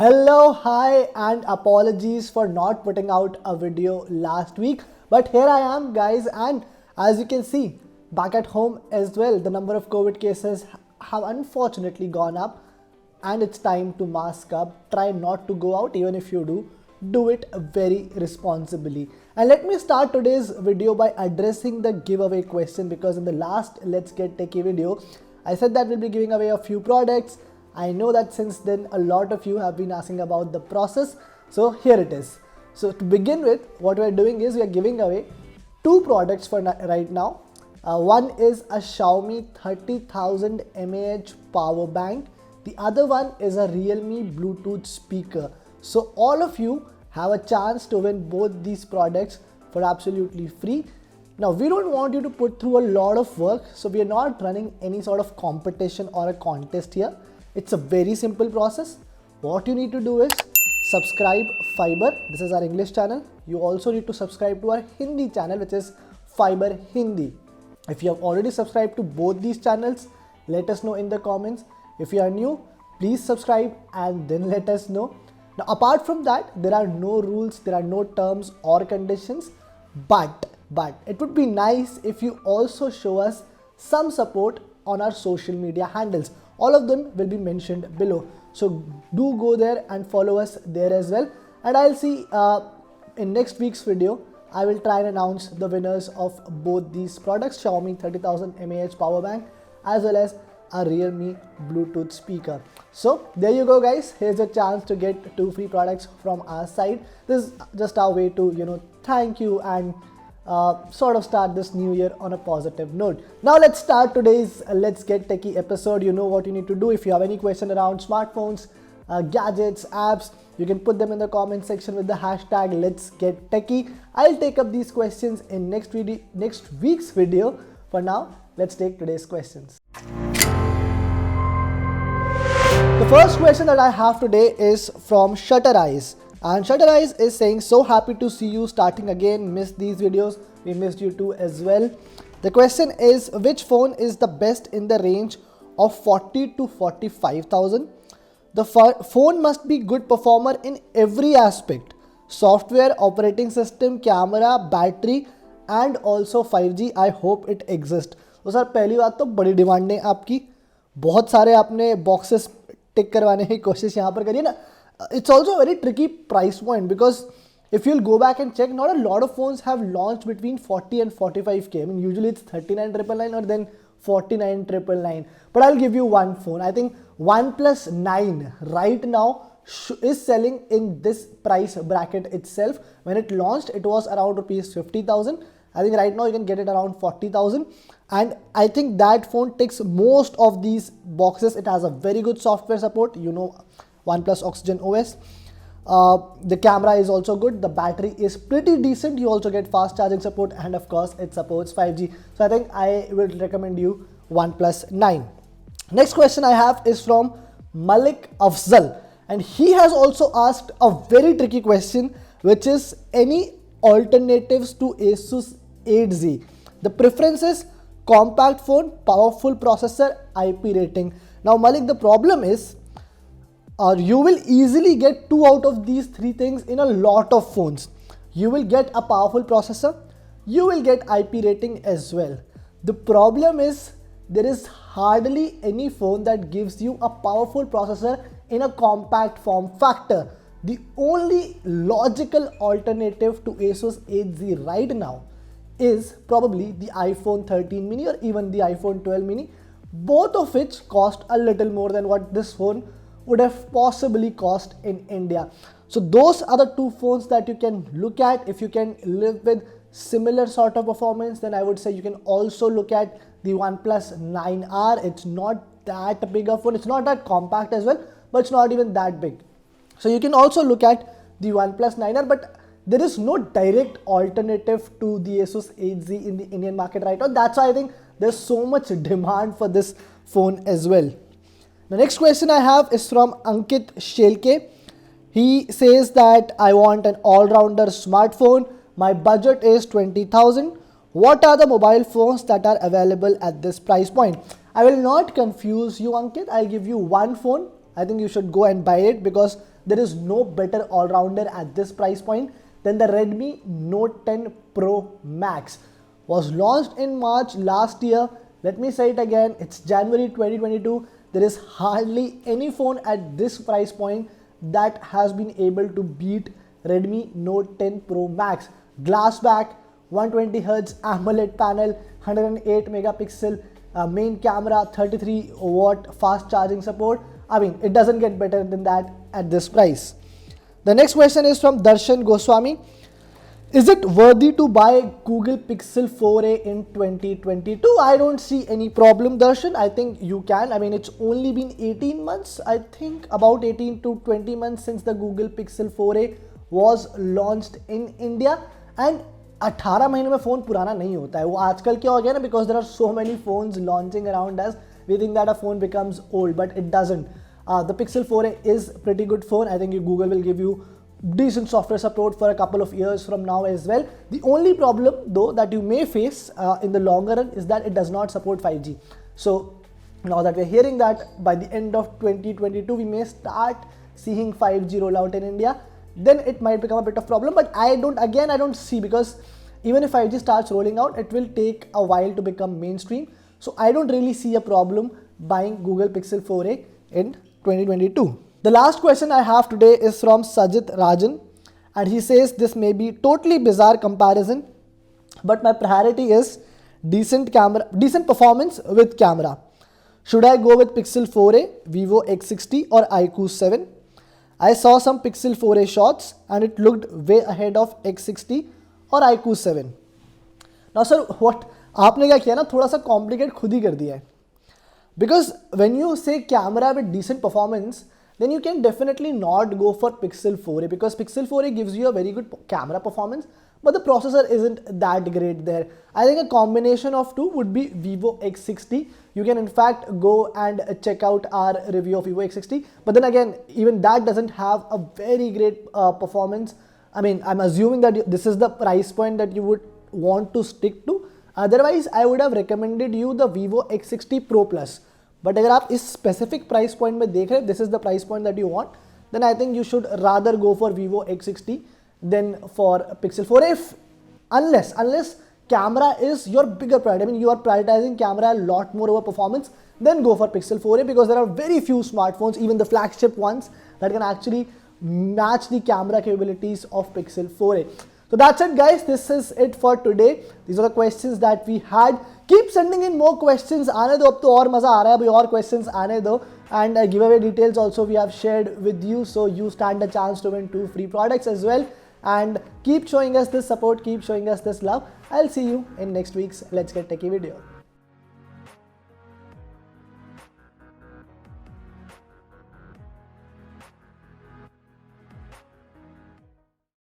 Hello, hi, and apologies for not putting out a video last week. But here I am, guys, and as you can see, back at home as well, the number of COVID cases have unfortunately gone up, and it's time to mask up. Try not to go out, even if you do it very responsibly. And let me start today's video by addressing the giveaway question, because in the last Let's Get Techie video, I said that we'll be giving away a few products. I know that since then a lot of you have been asking about the process, so here it is. So to begin with, what we are doing is we are giving away two products for right now. One is a Xiaomi 30,000 mAh power bank. The other one is a Realme Bluetooth speaker. So all of you have a chance to win both these products for absolutely free. Now, we don't want you to put through a lot of work, so we are not running any sort of competition or a contest here. It's a very simple process. What you need to do is subscribe Fiiber. This is our English channel. You also need to subscribe to our Hindi channel, which is Fiiber Hindi. If you have already subscribed to both these channels, let us know in the comments. If you are new, please subscribe and then let us know. Now, apart from that, there are no rules, there are no terms or conditions, but it would be nice if you also show us some support on our social media handles. All of them will be mentioned below. So do go there and follow us there as well. And I'll see in next week's video, I will try and announce the winners of both these products, Xiaomi 30,000 mAh power bank as well as a Realme Bluetooth speaker. So there you go, guys. Here's a chance to get two free products from our side. This is just our way to thank you and sort of start this new year on a positive note. Now let's start today's Let's Get Techie episode. You know what you need to do. If you have any question around smartphones, gadgets, apps, you can put them in the comment section with the hashtag Let's Get Techie. I'll take up these questions in next week's video. For now, let's take today's questions. The first question that I have today is from Shutter Eyes. And Shutter Eyes is saying, so happy to see you starting again. Missed these videos. We missed you too as well. The question is, which phone is the best in the range of 40 to 45,000? The phone must be good performer in every aspect. Software, operating system, camera, battery and also 5G. I hope it exists. तो sir पहली बात तो बड़ी demand है आपकी. बहुत सारे आपने बॉक्सेस टिक करवाने की कोशिश यहाँ पर करिए ना. It's also a very tricky price point, because if you'll go back and check, not a lot of phones have launched between 40 and 45k. I mean, usually it's 39,999 or then 49,999. But I'll give you one phone. I think OnePlus 9 right now is selling in this price bracket itself. When it launched, it was around rupees 50,000. I think right now you can get it around 40,000. And I think that phone ticks most of these boxes. It has a very good software support. OnePlus Oxygen OS. The camera is also good. The battery is pretty decent. You also get fast charging support, and of course it supports 5G. So I think I will recommend you OnePlus 9. Next question I have is from Malik Afzal, and he has also asked a very tricky question, which is any alternatives to Asus 8Z. The preference is compact phone, powerful processor, IP rating. Now Malik, the problem is you will easily get two out of these three things in a lot of phones. You will get a powerful processor, you will get IP rating as well. The problem is there is hardly any phone that gives you a powerful processor in a compact form factor. The only logical alternative to Asus 8Z right now is probably the iPhone 13 mini or even the iPhone 12 mini, both of which cost a little more than what this phone would have possibly cost in India. So those are the two phones that you can look at. If you can live with similar sort of performance, then I would say you can also look at the OnePlus 9R. It's not that big a phone. It's not that compact as well, but it's not even that big. So you can also look at the OnePlus 9R, but there is no direct alternative to the Asus 8Z in the Indian market right now. That's why I think there's so much demand for this phone as well. The next question I have is from Ankit Shelke. He says that I want an all-rounder smartphone. My budget is 20,000. What are the mobile phones that are available at this price point? I will not confuse you, Ankit. I'll give you one phone I think you should go and buy it because there is no better all-rounder at this price point than the Redmi Note 10 Pro Max. Was launched in March last year. Let me say it again, it's January 2022. There is hardly any phone at this price point that has been able to beat Redmi Note 10 Pro Max. Glass back, 120Hz AMOLED panel, 108 megapixel main camera, 33 watt fast charging support. I mean, it doesn't get better than that at this price. The next question is from Darshan Goswami. Is it worthy to buy Google Pixel 4a in 2022? I don't see any problem, Darshan. I think you can. I mean, it's only been 18 months. I think about 18 to 20 months since the Google Pixel 4a was launched in India. And 18 महीने में phone पुराना नहीं होता है. वो आजकल क्या हो गया ना, because there are so many phones launching around us, we think that a phone becomes old, but it doesn't. The Pixel 4a is pretty good phone. I think Google will give you decent software support for a couple of years from now as well. The only problem though that you may face in the longer run is that it does not support 5G. So now that we're hearing that by the end of 2022 we may start seeing 5G rollout in India, then it might become a bit of problem. But I don't see, because even if 5G starts rolling out, it will take a while to become mainstream. So I don't really see a problem buying Google Pixel 4a in 2022. The last question I have today is from Sajid Rajan, and he says this may be totally bizarre comparison, but my priority is decent performance with camera. Should I go with Pixel 4a, Vivo X60 or iQOO 7? I saw some Pixel 4a shots and it looked way ahead of X60 or iQOO 7. Now sir, what आपने क्या किया ना, थोड़ा सा complicated खुद ही कर दिया है. Because when you say camera with decent performance, then you can definitely not go for Pixel 4a, because Pixel 4a gives you a very good camera performance, but the processor isn't that great there. I think a combination of two would be Vivo X60. You can in fact go and check out our review of Vivo X60, but then again, even that doesn't have a very great performance. I mean, I'm assuming that this is the price point that you would want to stick to. Otherwise, I would have recommended you the Vivo X60 Pro Plus. But अगर आप इस specific price point में देख रहे हैं, this is the price point that you want, then I think you should rather go for Vivo X60 than for Pixel 4a. Unless camera is your bigger priority. I mean, you are prioritizing camera a lot more over performance, then go for Pixel 4a, because there are very few smartphones, even the flagship ones, that can actually match the camera capabilities of Pixel 4a. So that's it guys, this is it for today. These are the questions that we had. Keep sending in more questions, आने दो, अब तो और मजा आ रहा है, अभी और questions आने दो. And giveaway details also we have shared with you, so you stand a chance to win 2 free products as well. And keep showing us this support, keep showing us this love. I'll see you in next week's Let's Get Techie video.